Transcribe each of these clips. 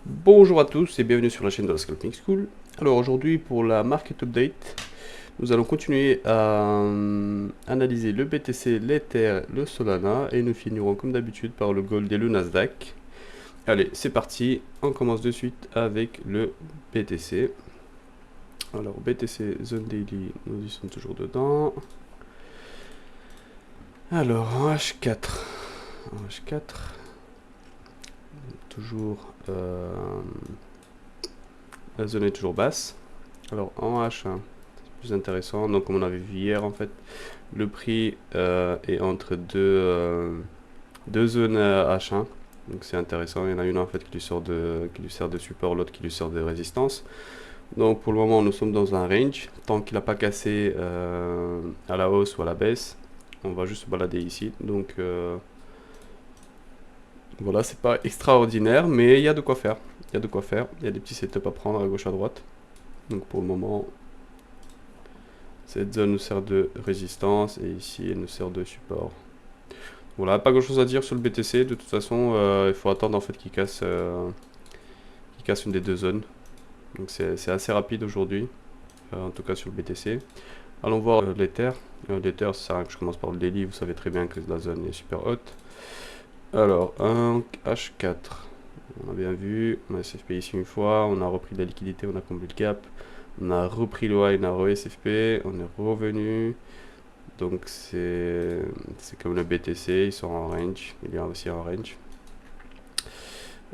Bonjour à tous et bienvenue sur la chaîne de la Scalping School. Alors aujourd'hui pour la Market Update, nous allons continuer à analyser le BTC, l'Ether, le Solana et nous finirons comme d'habitude par le Gold et le Nasdaq. Allez, c'est parti, on commence de suite avec le BTC. Alors BTC Zone Daily, nous y sommes toujours dedans. Alors en H4, toujours la zone est toujours basse. Alors en H1, plus intéressant. Donc comme on avait vu hier en fait, le prix est entre deux zones H1. Donc c'est intéressant. Il y en a une en fait qui lui sert de support, l'autre qui lui sert de résistance. Donc pour le moment nous sommes dans un range. Tant qu'il n'a pas cassé à la hausse ou à la baisse, on va juste se balader ici. Donc voilà, c'est pas extraordinaire, mais il y a de quoi faire. Il y a de quoi faire. Il y a des petits setups à prendre à gauche à droite. Donc pour le moment, cette zone nous sert de résistance et ici elle nous sert de support. Voilà, pas grand chose à dire sur le BTC. De toute façon, il faut attendre en fait qu'il casse une des deux zones. Donc c'est assez rapide aujourd'hui, en tout cas sur le BTC. Allons voir l'Ether. L'Ether, ça sert à rien que je commence par le daily. Vous savez très bien que la zone est super haute. Alors, un H4. On a bien vu, on a SFP ici une fois, on a repris de la liquidité, on a comblé le gap, on a repris le high, on a re-SFP, on est revenu. Donc c'est comme le BTC, ils sont en range, il est aussi en range.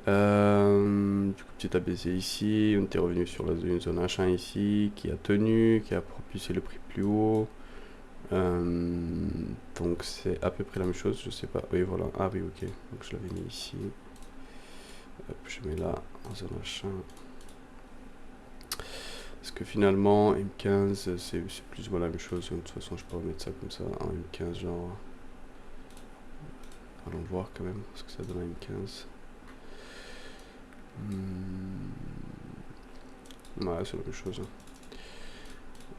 Du coup, petit ABC ici, on était revenu sur une zone H1 ici, qui a tenu, qui a propulsé le prix plus haut. Donc c'est à peu près la même chose, je sais pas. Oui, voilà, ah oui, ok, donc je l'avais mis ici. Hop, je mets là, en zone H1. Parce que finalement, M15, c'est plus ou moins la même chose. De toute façon, je peux remettre ça comme ça, en M15, genre. Allons voir quand même ce que ça donne en M15. Ouais, c'est la même chose.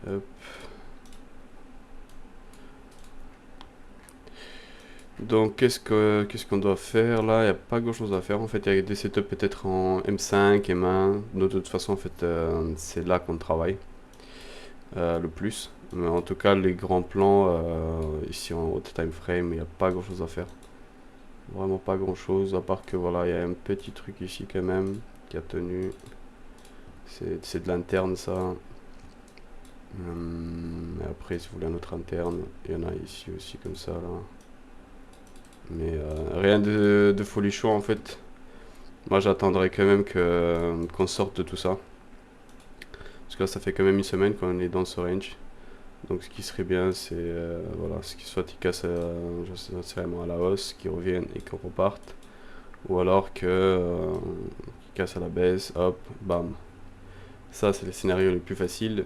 Hop. Donc, qu'est-ce qu'on doit faire là? Il n'y a pas grand chose à faire. En fait, il y a des setups peut-être en M5, M1. De toute façon, en fait, c'est là qu'on travaille le plus. Mais en tout cas, les grands plans, ici en haute time frame, il n'y a pas grand chose à faire. Vraiment pas grand chose, à part que voilà, il y a un petit truc ici quand même qui a tenu. C'est de l'interne ça. Et après, si vous voulez un autre interne, il y en a ici aussi comme ça là. Mais rien de folichon en fait. Moi j'attendrai quand même qu'on sorte de tout ça. Parce que là ça fait quand même une semaine qu'on est dans ce range. Donc ce qui serait bien c'est voilà, ce qui soit il casse je sais vraiment à la hausse, qu'ils reviennent et qu'on reparte. Ou alors qu'il casse à la baisse, hop, bam. Ça c'est les scénarios les plus faciles,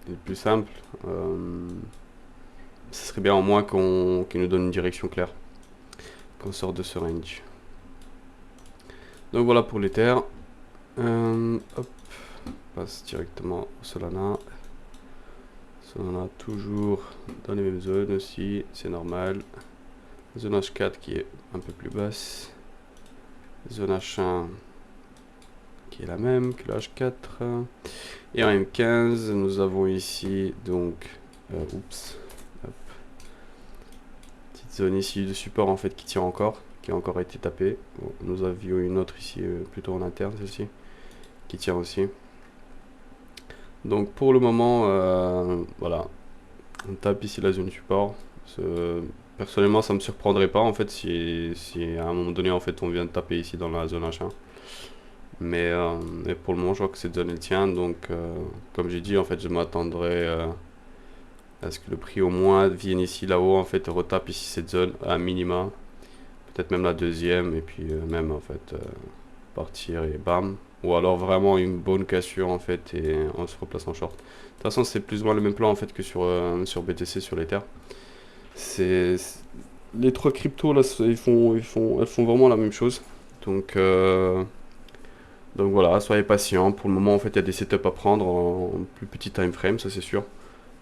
les plus simples. Ce serait bien au moins qu'il nous donne une direction claire. Qu'on sorte de ce range. Donc voilà pour l'Ether. Hop, passe directement au Solana. Solana toujours dans les mêmes zones aussi, c'est normal. Zone H4 qui est un peu plus basse. Zone H1 qui est la même que le H4. Et en M15, nous avons ici donc, oups, hop, petite zone ici de support en fait qui tient encore, qui a encore été tapée. Bon, nous avions une autre ici plutôt en interne, celle-ci, qui tient aussi. Donc pour le moment, voilà, on tape ici la zone support. Personnellement, ça me surprendrait pas en fait si à un moment donné en fait on vient de taper ici dans la zone H1. Mais pour le moment, je vois que cette zone elle tient. Donc, comme j'ai dit, en fait, je m'attendrai à ce que le prix au moins vienne ici là-haut, en fait, retape ici cette zone à minima, peut-être même la deuxième, et puis même en fait partir et bam. Ou alors vraiment une bonne cassure en fait et on se replace en short. De toute façon, c'est plus ou moins le même plan en fait que sur BTC, sur l'Ether. C'est les trois cryptos là, elles font vraiment la même chose. Donc donc voilà, soyez patient. Pour le moment, en fait, il y a des setups à prendre en plus petit time frame, ça c'est sûr.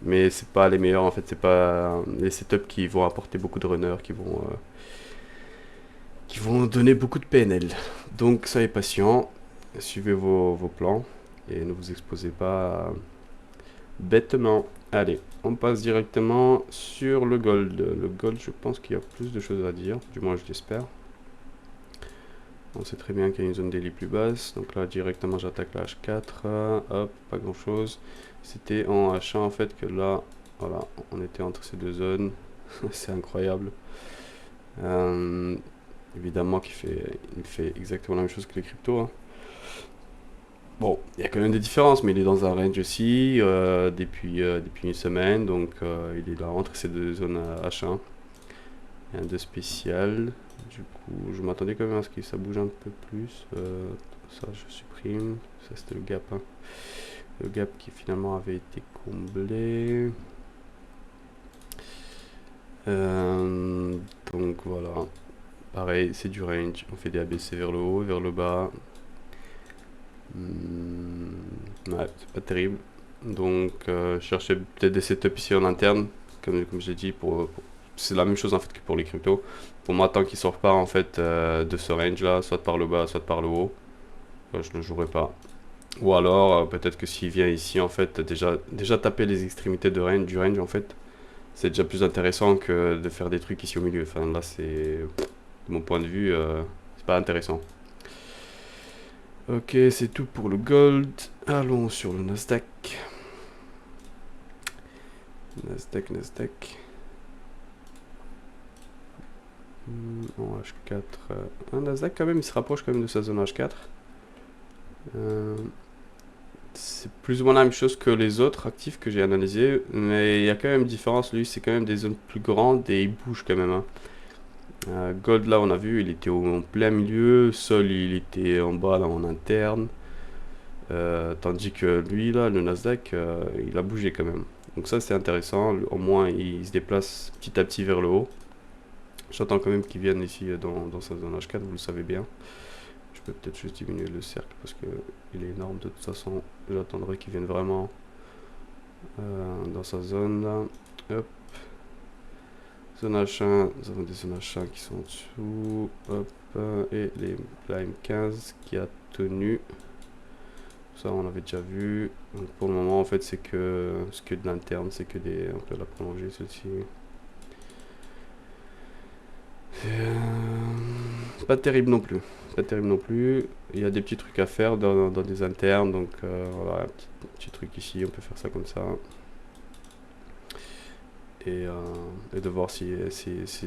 Mais c'est pas les meilleurs, en fait, c'est pas les setups qui vont apporter beaucoup de runners, qui vont donner beaucoup de PNL. Donc soyez patient. suivez vos plans et ne vous exposez pas bêtement. Allez, on passe directement sur le gold. Le gold, je pense qu'il y a plus de choses à dire, du moins je l'espère. On sait très bien qu'il y a une zone daily plus basse, donc là directement j'attaque la H4, hop, pas grand chose. C'était en H1 en fait que là, voilà, on était entre ces deux zones, c'est incroyable. Évidemment qu'il fait exactement la même chose que les cryptos, hein. Bon, il y a quand même des différences, mais il est dans un range aussi depuis une semaine, donc il est là entre ces deux zones H1. Rien de spécial. Du coup, je m'attendais quand même à ce que ça bouge un peu plus. Ça, je supprime. Ça, c'était le gap, hein. Le gap qui finalement avait été comblé. Donc voilà. Pareil, c'est du range. On fait des ABC vers le haut, vers le bas. Ouais, c'est pas terrible. Donc, chercher peut-être des setups ici en interne, comme je l'ai dit, c'est la même chose en fait que pour les cryptos. Pour moi, tant qu'il sort pas en fait de ce range là, soit par le bas, soit par le haut, je ne jouerai pas. Ou alors, peut-être que s'il vient ici en fait, déjà taper les extrémités du range en fait, c'est déjà plus intéressant que de faire des trucs ici au milieu. Enfin là, de mon point de vue, c'est pas intéressant. Ok, c'est tout pour le gold. Allons sur le Nasdaq. Nasdaq. En H4. Un Nasdaq quand même, il se rapproche quand même de sa zone H4. C'est plus ou moins la même chose que les autres actifs que j'ai analysés, mais il y a quand même une différence. Lui, c'est quand même des zones plus grandes et il bouge quand même, hein. Gold, là, on a vu, il était en plein milieu. Sol, il était en bas, là, en interne. Tandis que lui, là, le Nasdaq, il a bougé quand même. Donc ça, c'est intéressant. Au moins, il se déplace petit à petit vers le haut. J'attends quand même qu'il vienne ici dans sa zone H4, vous le savez bien. Je peux peut-être juste diminuer le cercle parce qu'il est énorme. De toute façon, j'attendrai qu'il vienne vraiment dans sa zone là. Hop. Zone H1, nous avons des zones H1 qui sont en dessous. Hop. Et les Prime 15 qui a tenu. Ça, on avait déjà vu. Donc, pour le moment, en fait, c'est que de l'interne, c'est que des. On peut la prolonger celle-ci. Pas terrible non plus. Pas terrible non plus. Il y a des petits trucs à faire dans des internes. Donc voilà, un petit truc ici, on peut faire ça comme ça. Et de voir si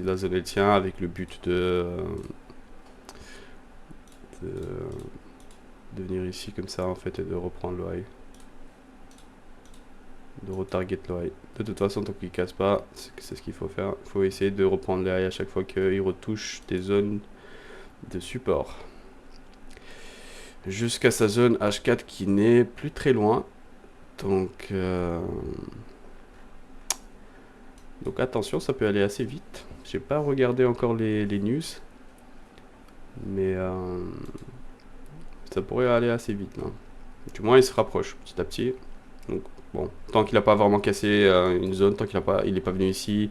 la zone elle tient avec le but de venir ici comme ça en fait et de reprendre le high. De retarget le high. De toute façon, tant qu'il casse pas, c'est ce qu'il faut faire. Il faut essayer de reprendre les high à chaque fois qu'il retouche des zones de support. Jusqu'à sa zone H4 qui n'est plus très loin. Donc attention, ça peut aller assez vite. J'ai pas regardé encore les news. Mais ça pourrait aller assez vite là. Du moins il se rapproche petit à petit. Donc bon, tant qu'il n'a pas vraiment cassé une zone, tant qu'il n'est pas venu ici,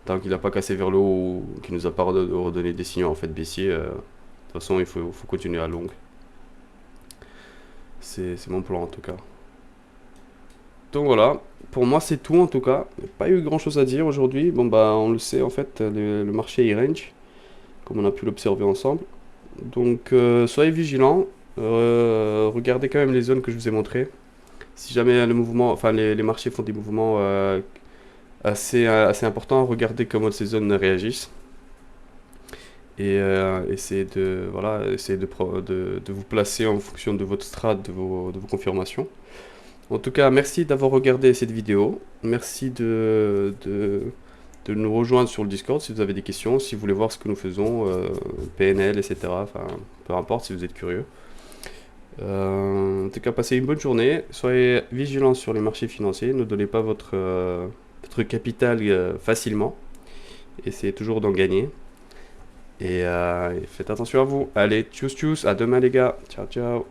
tant qu'il n'a pas cassé vers le haut, qu'il nous a pas redonné des signaux en fait baissiers, de toute façon il faut continuer à longue. C'est mon plan en tout cas. Donc voilà, pour moi c'est tout en tout cas. Il n'y a pas eu grand chose à dire aujourd'hui. Bon bah on le sait en fait, le marché est range, comme on a pu l'observer ensemble. Donc soyez vigilants, regardez quand même les zones que je vous ai montrées. Si jamais le mouvement, enfin les marchés font des mouvements assez importants, regardez comment ces zones réagissent. Et essayez de vous placer en fonction de votre strat, de vos confirmations. En tout cas, merci d'avoir regardé cette vidéo. Merci de nous rejoindre sur le Discord si vous avez des questions, si vous voulez voir ce que nous faisons, PNL, etc. Enfin, peu importe si vous êtes curieux. En tout cas, passez une bonne journée. Soyez vigilants sur les marchés financiers. Ne donnez pas votre capital facilement. Essayez toujours d'en gagner. Et faites attention à vous. Allez, tchuss tchuss. À demain les gars. Ciao ciao.